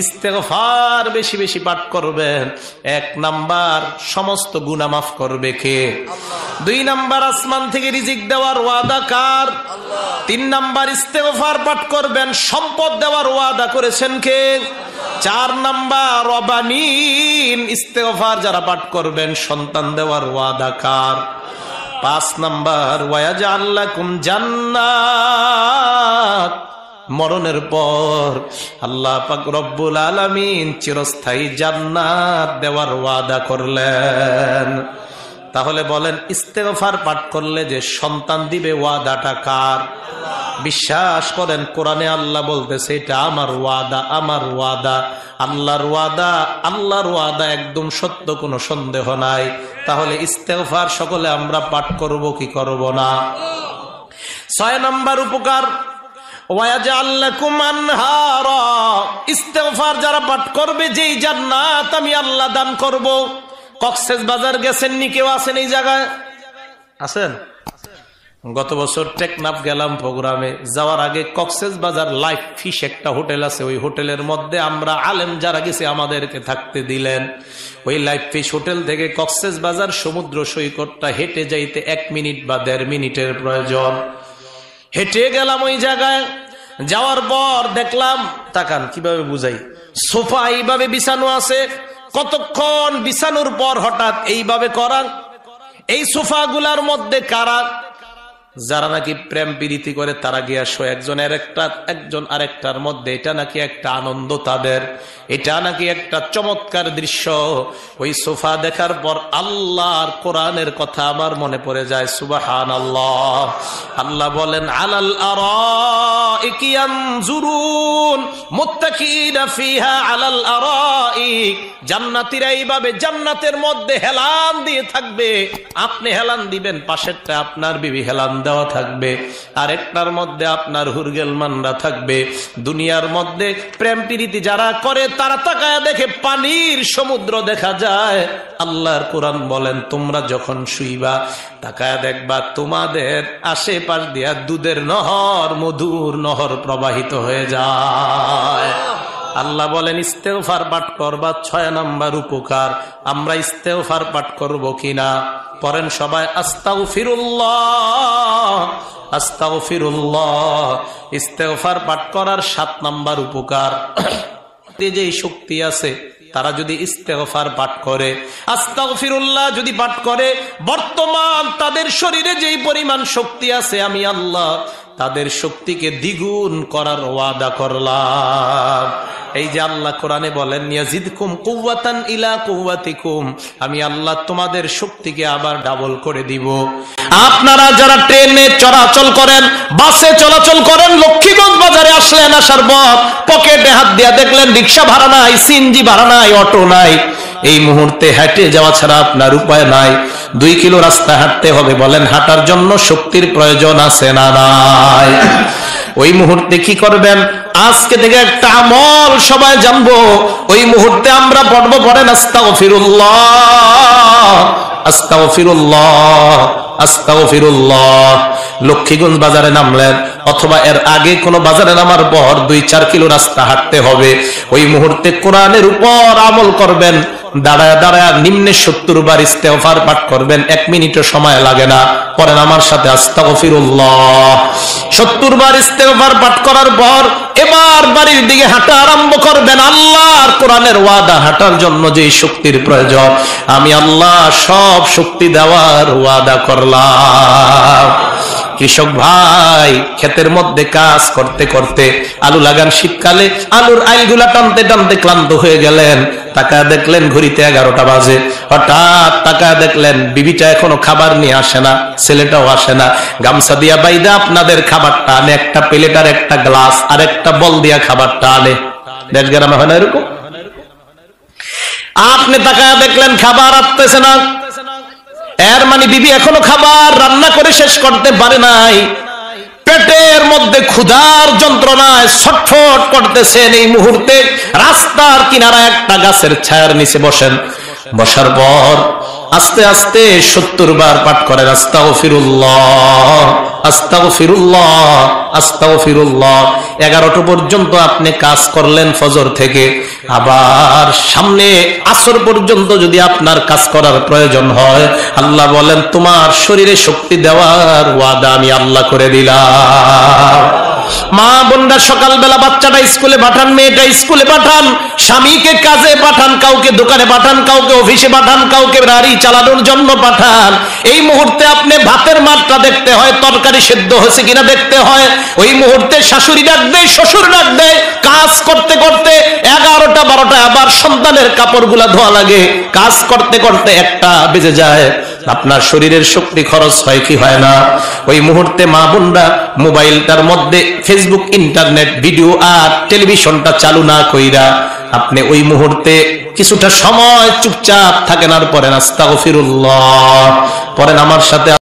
ইস্তেগফার বেশি বেশি পাঠ করবেন। 1 নাম্বার, সমস্ত গুনাহ মাফ করবে কে? 2 নাম্বার, আসমান থেকে রিজিক দেওয়ার ওয়াদা কার? 3 নাম্বার, ইস্তেগফার পাঠ করবেন, সম্পদ দেওয়ার ওয়াদা করেছেন কে? 4 নাম্বার, রবানিন, ইস্তেগফার যারা পাঠ করবেন সন্তান দেওয়ার ওয়াদা কার? 5 নাম্বার, ওয়ায়াজআল লাকুম জান্নাত, মরণের পর আল্লাহ পাক রব্বুল আলামিন চিরস্থায়ী জান্নাত দেওয়ার ওয়াদা করলেন। তাহলে বলেন, ইস্তেগফার পাঠ করলে যে সন্তান দিবে ওয়াদাটা কার? বিশ্বাস করেন কোরআনে আল্লাহ বলতেছে এটা আমার ওয়াদা, আমার ওয়াদা, আল্লাহর ওয়াদা, আল্লাহর ওয়াদা একদম সত্য, কোনো সন্দেহ নাই। তাহলে ইস্তেগফার সকলে আমরা পাঠ করব কি করব না? 6 নাম্বার উপকার, ওয়ায়াজআল লাকুম আনহারা, ইস্তেগফার যারা পাঠ করবে যেই জান্নাত আমি আল্লাহ দান করব। কক্সবাজার গেছেন নি কেউ? আছেন এই জায়গায়? আছেন? গত বছর টেকনাফ গেলাম প্রোগ্রামে, যাওয়ার আগে কক্সবাজার লাইফ ফিশ একটা হোটেল আছে, ওই হোটেলের মধ্যে আমরা আলেম যারা গেছে আমাদেরকে থাকতে দিলেন। ওই লাইফ ফিশ হোটেল থেকে কক্সবাজার সমুদ্র সৈকতটা হেঁটে যাইতে 1 মিনিট বা 1.5 মিনিটের প্রয়োজন। হেঁটে গেলাম ওই জায়গায়, যাওয়ার পর দেখলাম, তাকান কিভাবে বুঝাই, সোফা এইভাবে বিছানো আছে, কতক্ষণ বিছানোর পর হঠাৎ এইভাবে করা। এই সোফা গুলার মধ্যে কারা? যারা নাকি প্রেম প্রীতি করে তারা গিয়া শো একজন আরেকটার মধ্যে। এটা নাকি একটা আনন্দ তাদের, এটা নাকি একটা চমৎকার দৃশ্য। ওই সোফা দেখার পর আল্লাহর কোরআনের কথা আমার মনে পড়ে যায়, সুবহানাল্লাহ। আল্লাহ বলেন, আলাল আরাইকি ইয়ানজুরুন মুত্তাকিনা ফিহা আলাল আরাইক, জান্নাতীরা এইভাবে জান্নাতের মধ্যে হেলান দিয়ে থাকবে। আপনি হেলান দিবেন, পাশেরটা আপনার বিবি হেলান দেওয়া থাকবে, আরেকটার মধ্যে আপনার হুরগেল মানরা থাকবে। দুনিয়ার মধ্যে প্রেম প্রীতি যারা করে তারা তাকায় দেখে পানির সমুদ্র দেখা যায়। আল্লাহর কোরআন বলেন, তোমরা যখন শুইবা তাকায় দেখবা তোমাদের আশেপাশ দিয়া দুধের নহর, মধুর নহর প্রবাহিত হয়ে যায়। আল্লাহ বলেন, ইস্তেগফার পাঠ করবা। 6 নাম্বার উপকার, আমরা ইস্তেগফার পাঠ করব কিনা? পড়েন সবাই, আস্তাগফিরুল্লাহ, আস্তাগফিরুল্লাহ। ইস্তেগফার পাঠ করার 7 নাম্বার উপকার, যে শক্তি আছে তারা যদি ইস্তেগফার পাঠ করে, আস্তাগফিরুল্লাহ যদি পাঠ করে, বর্তমান তাদের শরীরে যেই পরিমাণ শক্তি আছে আমি আল্লাহ তাদের শক্তিকে দ্বিগুণ করার ওয়াদা করলাম। এই যে আল্লাহ কোরআনে বলেন, ইয়াজিদকুম কুওয়াতান ইলা কুওয়াতিকুম, আমি আল্লাহ তোমাদের শক্তিকে আবার ডাবল করে দিব। আপনারা যারা ট্রেনে চলাচল করেন, বাসে চলাচল করেন, লক্ষ্মীগঞ্জ বাজারে আসলেন, আসার পর পকেটে হাত দিয়া দেখলেন রিক্সা ভাড়া নাই, সিএনজি ভাড়া নাই, অটো নাই। এই মুহূর্তে হেঁটে যাওয়া ছাড়া আপনার উপায় নাই। 2 কিলো রাস্তা হাঁটতে হবে। বলেন, হাঁটার জন্য শক্তির প্রয়োজন আছে না নাই? ওই মুহূর্তে কি করবেন? আজকে থেকে একটা আমল সবাই জানবো। ওই মুহূর্তে আমরা পড়বো, পড়েন আস্তাগফিরুল্লাহ, আস্তাগফিরুল্লাহ, আস্তাগফিরুল্লাহ। লক্ষ্মীগঞ্জ বাজারে নামলেন অথবা এর আগে কোন বাজারে নামার পর 2-4 কিলো রাস্তা হাঁটতে হবে। ওই মুহূর্তে কোরআনের উপর আমল করবেন। দাঁড়ায় দাঁড়ায় নিম্নে 70 বার ইস্তেগফার পাঠ করবেন, 1 মিনিটও সময় লাগে না। পড়েন আমার সাথে, আস্তাগফিরুল্লাহ। 70 বার ইস্তেগফার পাঠ করার পর এবার বাড়ির দিকে হাঁটা আরম্ভ করবেন। আল্লাহর কোরআনের ওয়াদা, হাঁটার জন্য যে শক্তির প্রয়োজন আমি আল্লাহ সব শক্তি দেওয়ার ওয়াদা করলাম। কৃষক ভাই ক্ষেতের মধ্যে কাজ করতে করতে আলু লাগান, শীতকালে আলুর আইলগুলা টানতে টানতে ক্লান্ত হয়ে গেলেন। তাকায় দেখলেন ঘড়িতে 11টা বাজে। হঠাৎ তাকায় দেখলেন বিবিটা এখনো খাবার নিয়ে আসে না, ছেলেটাও আসে না। গামছা দিয়া বাইদা আপনাদের খাবারটা আনে, একটা প্লেট আর একটা গ্লাস আর একটা বল দিয়া খাবারটা আনে। দেশ গ্রামে হয় না এরকম? আপনি তাকায় দেখলেন খাবার আসতেছে না, এর মানে বিবি এখনো খাবার রান্না করে শেষ করতে পারে নাই। পেটের মধ্যে ক্ষুধার যন্ত্রণায় ছটফট করতেছেন। এই মুহূর্তে রাস্তার কিনারা একটা গাছের ছায়ার নিচে বসেন। বসার পর আস্তে আস্তে 70 বার পাঠ করেন আস্তাগফিরুল্লাহ আস্তাগফিরুল্লাহ আস্তাগফিরুল্লাহ। 11টা পর্যন্ত আপনি কাজ করলেন ফজর থেকে, আবার সামনে আসর পর্যন্ত যদি আপনার কাজ করার প্রয়োজন হয়, আল্লাহ বলেন তোমার শরীরে শক্তি দেওয়ার ওয়াদা আমি আল্লাহ করে দিলাম। মা বোনরা সকালবেলা বাচ্চাটা স্কুলে পাঠান, মেয়েটা স্কুলে পাঠান, স্বামীকে কাজে পাঠান, কাউকে দোকানে পাঠান, কাউকে অফিসে পাঠান, কাউকে গাড়ি চালানোর জন্য পাঠান। এই মুহূর্তে আপনি ভাতের মাত্রা দেখতে হয়, তরকারি সেদ্ধ হয়েছে কিনা দেখতে হয়। ওই মুহূর্তে শাশুড়ি ডাক দেয়, শ্বশুর ডাক দেয়, কাজ করতে করতে 11টা 12টা, আবার সন্তানের কাপড়গুলা ধোয়া লাগে, কাজ করতে করতে 1টা বেজে যায়। আপনার শরীরের শক্তি খরচ হয় কি হয় না? ওই মুহূর্তে মা বোনরা মোবাইলটার মধ্যে ফেসবুক, ইন্টারনেট, ভিডিও আর টেলিভিশনটা চালু না কইরা আপনি ওই মুহূর্তে কিছুটা সময় চুপচাপ থাকেন আর পড়েন আস্তাগফিরুল্লাহ, পড়েন আমার সাথে।